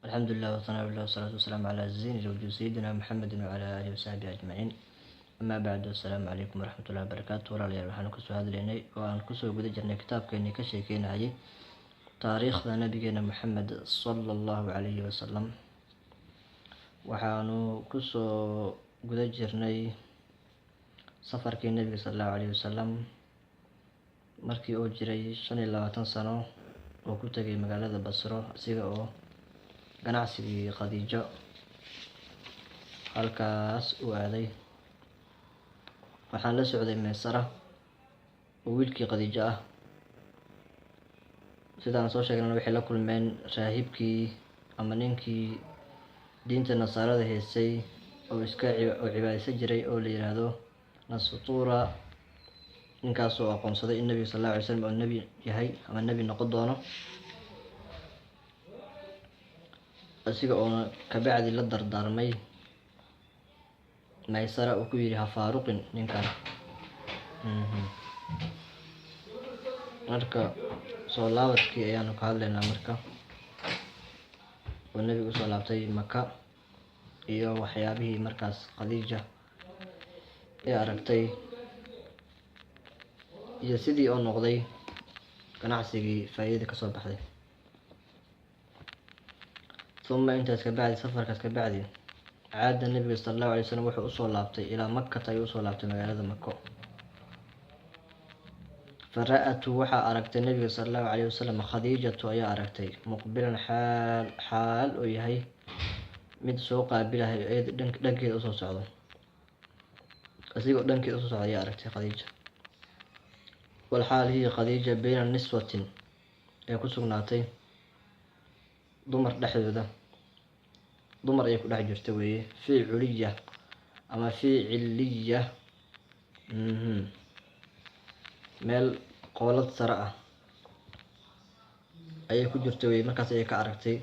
الحمد لله والثناء لله والصلاة والسلام على زين الوجود سيدنا محمد وعلى آله وصحبه أجمعين. أما بعد، السلام عليكم ورحمة الله وبركاته. walaalyaal waxaan kusoo hadlaynay oo aan kusoo guda jirnay kitaabkeennii ka sheekeynayay taariikhda nabigeena Maxamed sallallahu calayhi wasallam. waxaanu kusoo guda jirnay safarkii nabiga sallallahu calayhi wasallam markii uu jiray 25 sano oo ku tagay magaalada Basro asiga oo ganacsigii Khadiijo halkaas uu aaday. waxaan la socday Maysara oo wiilkii Khadiijo ah. sidaan soo sheegnay waxay la kulmeen raahibkii ama ninkii diinta nasaarada heesay oo cibaadaysan jiray oo la yiraahdo Nastura. ninkaas oo aqoonsaday in nabiga sallallahu calayhi wasallam uu nabi yahay ama nabi noqon doono, asiga oo ka bacdi la dardaarmay Maysara uu ku yiri ha faaruqin ninkan. marka soo laabadkii ayaanu ka hadlaynaa marka oo nabigu soo laabtay Maka iyo waxyaabihii markaas Khadiija ee aragtay iyo sidii oo noqday ganacsigii faa'iido ka soo baxday. ثم intaas ka bacdi safarkaas ka bacdi caada nabiga sallallahu calayhi wasallam wuxuu u soo laabtay ilaa Makka ayuu soo laabtay magaalada Makka. fara'atu waxa aragtay nabiga sallallahu calayhi wasallam Khadiijatu ayaa aragtay muqbilan xaal oo yahay mid soo qaabilahay dhankeeda u soo socdo. asigoo dhankeeda u soo socda ayaa aragtay Khadiija. wal xaal hiya Khadiija bayna niswatin ee ku sugnaatay dumar dhexdooda. dumar ay ku dhex jirta weeye fi culiya ama fi ciliya, meel qoolad sare ah ayay ku jirta weeye. markaas ayay ka aragtay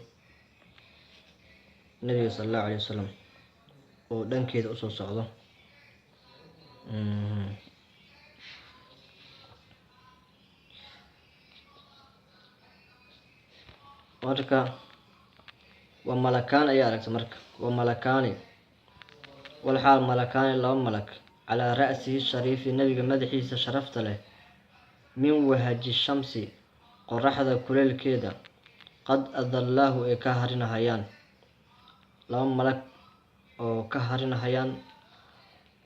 nabiga sallallahu calayhi wasallam oo dhankeeda u soo socdo. marka waa malakaan ayaa aragtay marka waa malakaani wal xaal malakaani laba malak calaa ra'sihi shariifi nabiga madaxiisa sharafta leh min wahaji shamsi qoraxda kuleelkeeda qad adallaahu ay ka harinahayaan. laba malag oo ka harinahayaan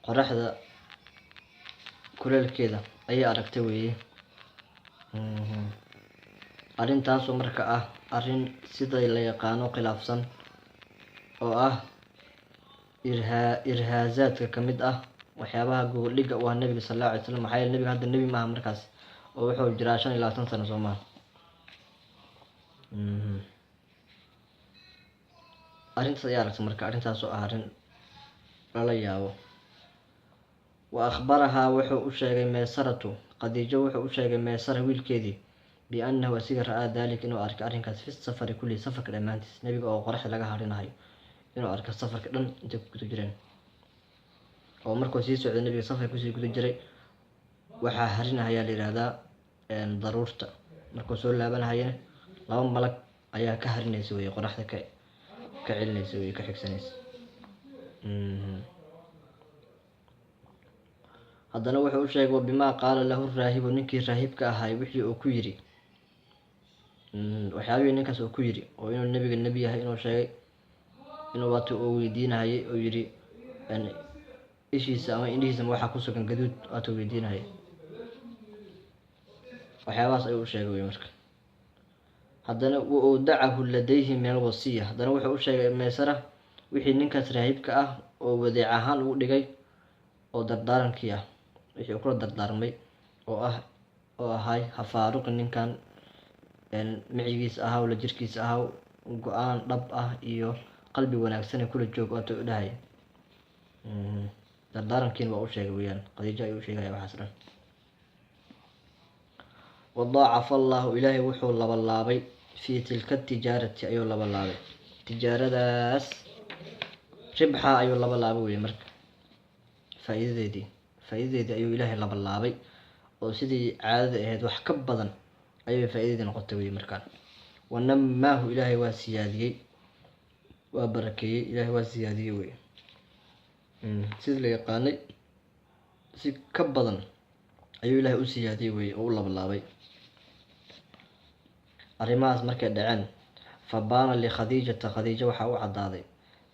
qoraxda kuleelkeeda ayay aragtay weeye. arrintaasoo marka ah arrin sida la yaqaano khilaafsan oo ah irhaazaadka ka mid ah waxyaabaha gogoldhiga u ah nabiga sallallahu calayhi wasallam. maxaa yeelay nabiga hadda nabi maaha markaas oo wuxuu jiraa 25 sano soo maaha. arrintaas ayaa aragtay marka arrintaas oo ah arrin lala yaabo. wa akhbarahaa wuxuu u sheegay Maysaratu Khadiijo wuxuu u sheegay Maysara wiilkeedii بأنه أسير رأى ذلك إنه أرك أرين كاس في السفر كل سفر كلامانتس نبي أو قرح لقى هارين هاي إنه أرك السفر كلام أنت كنت جرين أو مركز يسوع النبي سفر كنت جري وحا هارين هاي لهذا ضرورته مركز سؤال لابن هاي لهم ملك أيها كهرين يسوي قرح كعلن يسوي كحكسنيس. هذا نوع شيء وبما قال له الراهب نكي الراهب كهاي وحي أكويري waxyaabihii ninkaas uu ku yiri oo inuu nabiga nabi yahay inuu sheegay inuu wato oo weydiinayay oo yiri ishiisa ama indhihiisa waxa ku sugan gaduud wato weydiinayay. waxyaabahaas ayuu u sheegay marka. haddana uu dacahu ladayhi min alwasiya. haddana wuxuu u sheegay Maysara wixii ninkaas raahibka ah oo wadeec ahaan ugu dhigay oo dardaarankii ah wixii uu kula dardaarmay oo ahay ha faaruqin ninkan micigiisa ahaa la jirkiisa ahaa go-aan dhab ah iyo qalbi wanaagsan kula joog oo u dhahay. dardaarankiina waa u sheegay weeyaan Khadiija ayuu u sheegay waxaas dhan. wadaacafa allahu ilaahay wuxuu labalaabay fi tilka tijaarati ayuu labalaabay tijaaradaas ribxa ayuu labalaabay weeye marka faa'iidadeedii ayuu ilaahay labalaabay oo sidii caadada ahayd wax ka badan ayay faa'iidada noqotay weeye markaan. ونماه إلهي واسيادي waa barakeeyey, ilaahay waa siyaadiyey wey. Sidii la yaqaanay si ka badan ayuu ilaahay u siyaadiyey wey oo u labalaabay. arrimahaas markay dhaceen fabaana likhadiijata, khadiijo waxaa u caddaaday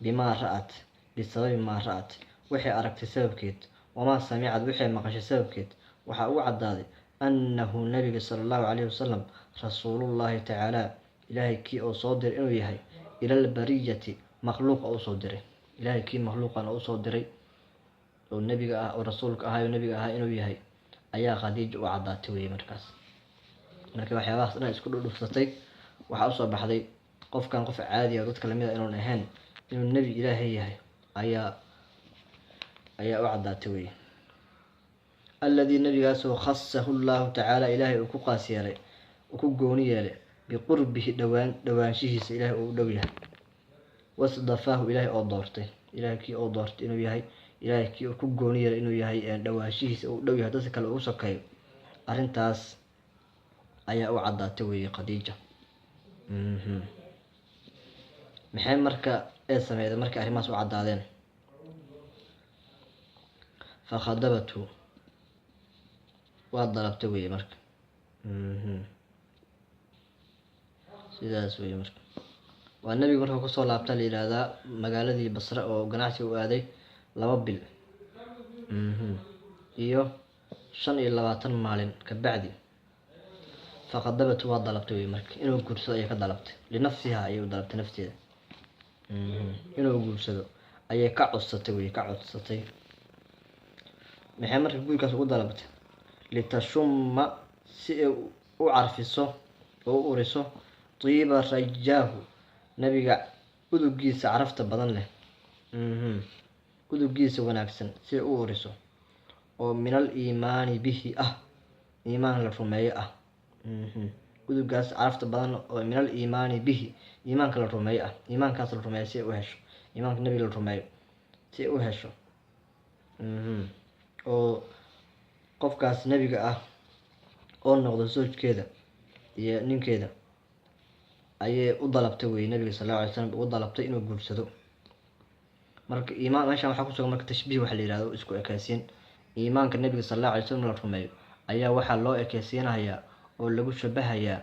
bimaa ra'at, bisababi maa ra'at, waxay aragtay sababkeed, wamaa samicad, waxay maqashay sababkeed. waxaa ugu caddaaday annahu nabiga sala allahu calayhi wasalam rasuulullaahi tacaalaa, ilaahay kii oo soo diray inuu yahay ilalbariyati, makhluuqa u soo diray. ilaahay kii makhluuqan oo usoo diray oo nebiga ah oo rasuulka ahaa oo nebiga ahaa inuu yahay ayaa khadiija u caddaatay weye. marka waxyaabahaas dhan isku dhudhufsatay, waxaa usoo baxday qofkan qof caadi ah dadka lamid a inuun ahayn, inuu nebi ilaahay yahay ayaa u caddaatay weye. alladii nabigaasoo khasahu llahu tacaala, ilaahay uu ku qaas yeelay, uu ku gooni yeelay biqurbihi dhowaanshihiisa ilaahay uu u dhow yahay, wasdafaahu ilaahay oo doortay, ilaahay kii oo doortay inuu yahay, ilaahay kii uu ku gooni yeelay inuu yahay dhowaanshihiisa uu u dhow yahay, dadka kale ugu sokeeyo. arrintaas ayaa u caddaatay weye khadiija. maxay marka ee sameyday markay arrimahaas u caddaadeen? fakhadabathu, waa dalabtay weye marka. sidaas weye marka. waa nebiga markuu kusoo laabta la yidhaahdaa magaaladii basre oo ganacsiga u aaday 2 bil iyo 25 maalin ka bacdi. fakhadabathu, waa dalabtay weye marka, inuu guursado ayay ka dalabtay, linafsiha ayay u dalabtay nafteeda. inuu guursado ayay ka codsatay weye, ka codsatay. maxay marka guurkaas ugu dalabtay? litashumma, si ay u carfiso oo u uriso tiiba rajaahu, nabiga udugiisa carafta badan leh, udugiisa wanaagsan si ay u uriso, oo min al iimaani bihi ah, iimaan la rumeeyo ah. udugaas carafta badan oo min al iimaani bihi, iimaanka la rumeeyo ah, iimaankaas la rumeeyo si ay u hesho, iimaanka nabiga la rumeeyo si ay u hesho. oo qofkaas nebiga ah oo noqdo soojkeeda iyo ninkeeda ayay u dalabtay weye. nabiga sallallahu alayhi wasallam ugu dalabtay inuu guursado. marka iimaan meeshan waxaa kusugan marka tashbiih waxa la yidhahdo, isku ekaysiin. iimaanka nabiga sallallahu alayhi wasallam la rumeeyo ayaa waxaa loo ekaysiinayaa oo lagu shabahayaa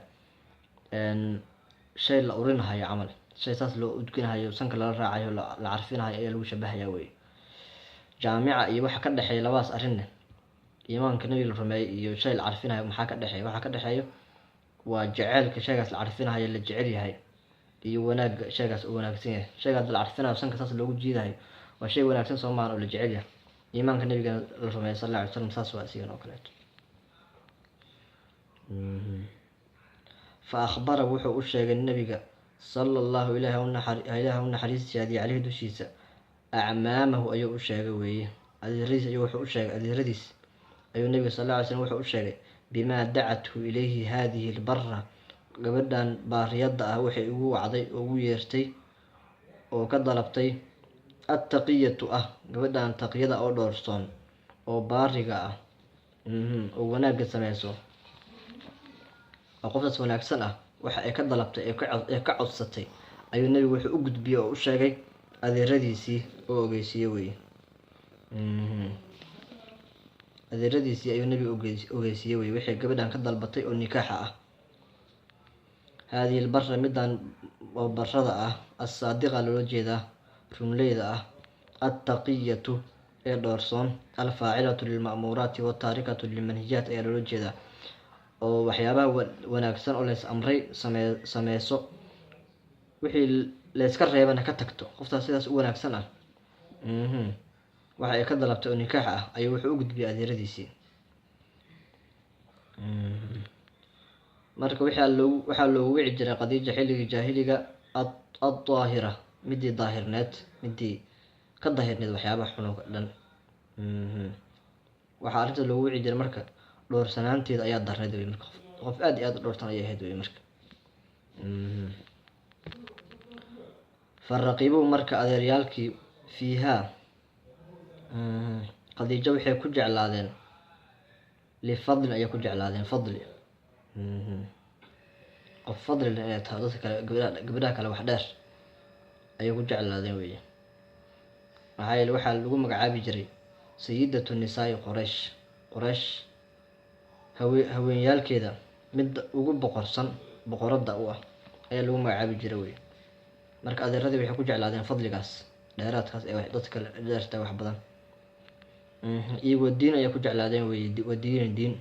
shay la urinahayo camal, shay saas loo udginahayo, sanka lala raacayo, la carfinahayo ayaa lagu shabahayaa weye. jaamica iyo waxa ka dhexeeya labadaas arrinne, iimaanka nabiga la rumeeyo iyo shay la carfinayo, maxaa ka dhexeeya? waxaa ka dhexeeyo waa jaceylka shaygaas la carfinahayo la jecel yahay, iyo wanaagga shaygaas uu wanaagsan yahay. shaygaas la carfinayo sanka saas loogu jiidayo waa shay wanaagsan soo maahan oo la jecel yahay. iimaanka nabiga la rumeeyo sallallahu alayhi wasallam saas waa isigan oo kaleeto. fa akhbara, wuxuu u sheegay nabiga sala allahu ilaahi u naxariistiyaadii caleyhi dushiisa, acmaamahu ayuu u sheegay weeye, adeeradiis ayuu wuxuu u sheegay, adeeradiis ayuu nabiga sallallahu alayhi wasallam wuxuu u sheegay bimaa dacathu ilayhi haadihi lbara, gabadhan baariyadda ah waxay ugu wacday oo ugu yeertay oo ka dalabtay, attaqiyatu ah, gabadhan taqiyada oo dhoorsoon oo baariga ah, oo wanaagga sameyso, oo qoftaas wanaagsan ah, waxa ay ka dalabtay ee ka codsatay ayuu nabigu wuxuu u gudbiyey oo u sheegay adeeradiisii oo ogeysiiyey weye. adeeradiisii ayuu nabiga ogeysiiyey weye waxay gabadhan ka dalbatay oo nikaaxa ah. haadihi lbara, midaan oo barada ah, assaadiqa loola jeedaa, runleyda ah, attaqiyatu ee dhoorsoon, alfaacilatu lilma'muuraati wataarikatu lilmanhijaat ayaa loola jeedaa, oo waxyaabaha wanaagsan oo lays amray sameyso, wixii layska reebana ka tagto. qoftaas sidaas u wanaagsan ah, waxa ay ka dalabtay oo nikaax ah ayuu wuxuu u gudbiyey adeeradiisii. marka waxaa loogu wici jiray khadiija xilligii jaahiliga addaahira, midii daahirneed, midii ka daahirneed waxyaabaha xunug dhan. waxaa arrinta loogu wici jiray marka dhowrsanaanteeda ayaa darneed wey. marka qof aad iyo aad u dhowrsan ayay ahayd wey. marka faraqibuhu, marka adeeryaalkii fiihaa, khadiijo waxay ku jeclaadeen lifadlin, ayay ku jeclaadeen fadli. qof fadli leh inay tahay, dadka kale gabadhaha kale wax dheer ayay ku jeclaadeen weeye. maxaa yeele waxaa lagu magacaabi jiray sayidatu nisaa'i quraysh. quraysh haweenyaalkeeda midda ugu boqoradda u ah ayaa lagu magacaabi jiray weye. marka adeeradii waxay ku jeclaadeen fadligaas dheeraadkaas ee dadka dheerta wax badan. iyo wadiin ayay ku jeclaadeen weye, wadiinin diin.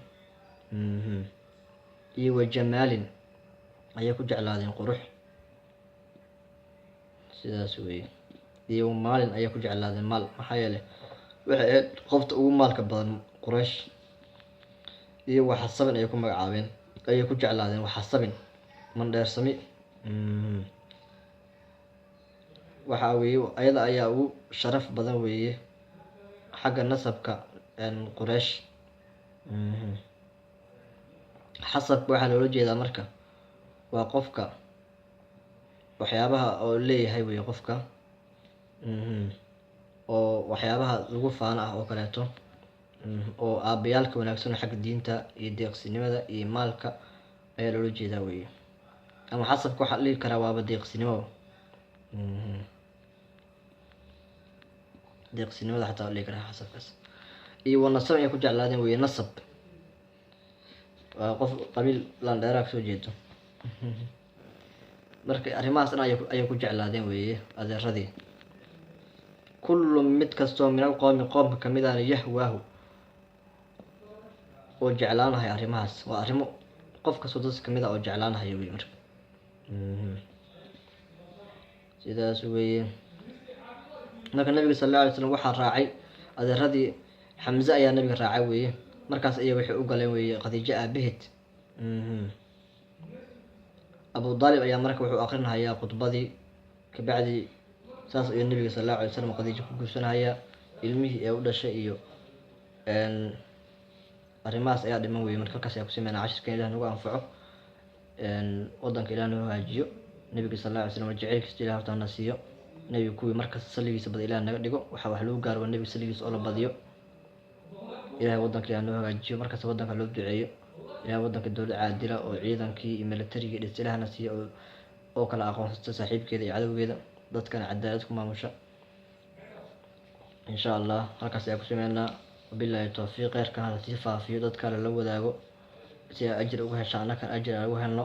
iyo wajamaalin ayay ku jeclaadeen qurux, sidaas weye. iyo maalin ayay ku jeclaadeen maal, maxaa yeele waxay ahayd qofta ugu maalka badan quraysh. iyo waxasabin ayay ku magacaabeen, ayay ku jeclaadeen waxasabin, mandheersami. waxaa weeye ayada ayaa ugu sharaf badan weeye xagga nasabka quraysh. xasabka waxaa loola jeedaa marka waa qofka waxyaabaha oo leeyahay weye qofka, oo waxyaabaha lagu faano ah oo kaleeto, oo aabayaalka wanaagsan xagga diinta iyo deeqsinimada iyo maalka ayaa loola jeedaa weye. ama xasabka waxaa la dhihi karaa waaba deeqsinimo. deeqsinimada xataa la dhihi karaa xasabkaas. iyo wanasab ayay ku jeclaadeen weye. nasab waa qof qabiil landheeraa kasoo jeedo. marka arrimahaas dhan ayay ku jeclaadeen weeye adeeradii. kullu mid kastoo min alqowmi qoomka kamid ahna yahwaahu oo jeclaanahay arrimahaas. waa arrimo qof kastoo dadka kamid ah oo jeclaanahay weye marka. sidaas weeye. marka nabiga sal alla alay slam waxaa raacay adeeradii. xamse ayaa nabiga raacay weeye. markaas ayay waxay u galeen weeye khadiijo aabaheed. abu daalib ayaa marka wuxuu akrinahayaa khudbadii. kabacdi saas ayuu nabiga sal allahu alay wasalam khadiijo ku guursanhayaa. ilmihii ee u dhashay iyo arrimahaas ayaa dhiman weye. marka halkaas ayaa kusameynaa cashirkan ilah nagu anfaco, wadanka ilah noo hagaajiyo. nabiga sal alla alay slam jaceylkiisa ilah horta na siiyo. nabiga kuwii markasta salligiisa bada ilah naga dhigo. waxaa wax lagu gaaro waa nabiga salligiisa oo la badiyo. ilahay wadanka ilah noo hagaajiyo, markasta wadanka loo duceeyo. ilahay wadanka dowlad caadila oo ciidankii iyo militarigii dhis ilahna siiyo, oo kala aqoonsata saaxiibkeeda iyo cadowgeeda, dadkana cadaalad ku maamusha insha allah. halkaas ayaa ku sameynaa. wabilaahi towfiiq. kheyrkan hala sii faafiyo, dadka lala wadaago si ay ajir uga heshaan, annakan ajir aan ugu helno.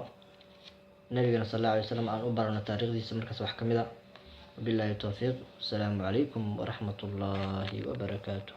nabigana sal alla alay wasalam aan u barano taariikhdiisa markaas wax kamid a. wabilaahi towfiiq. asalaamu calaykum waraxmat ullaahi wabarakaatuh.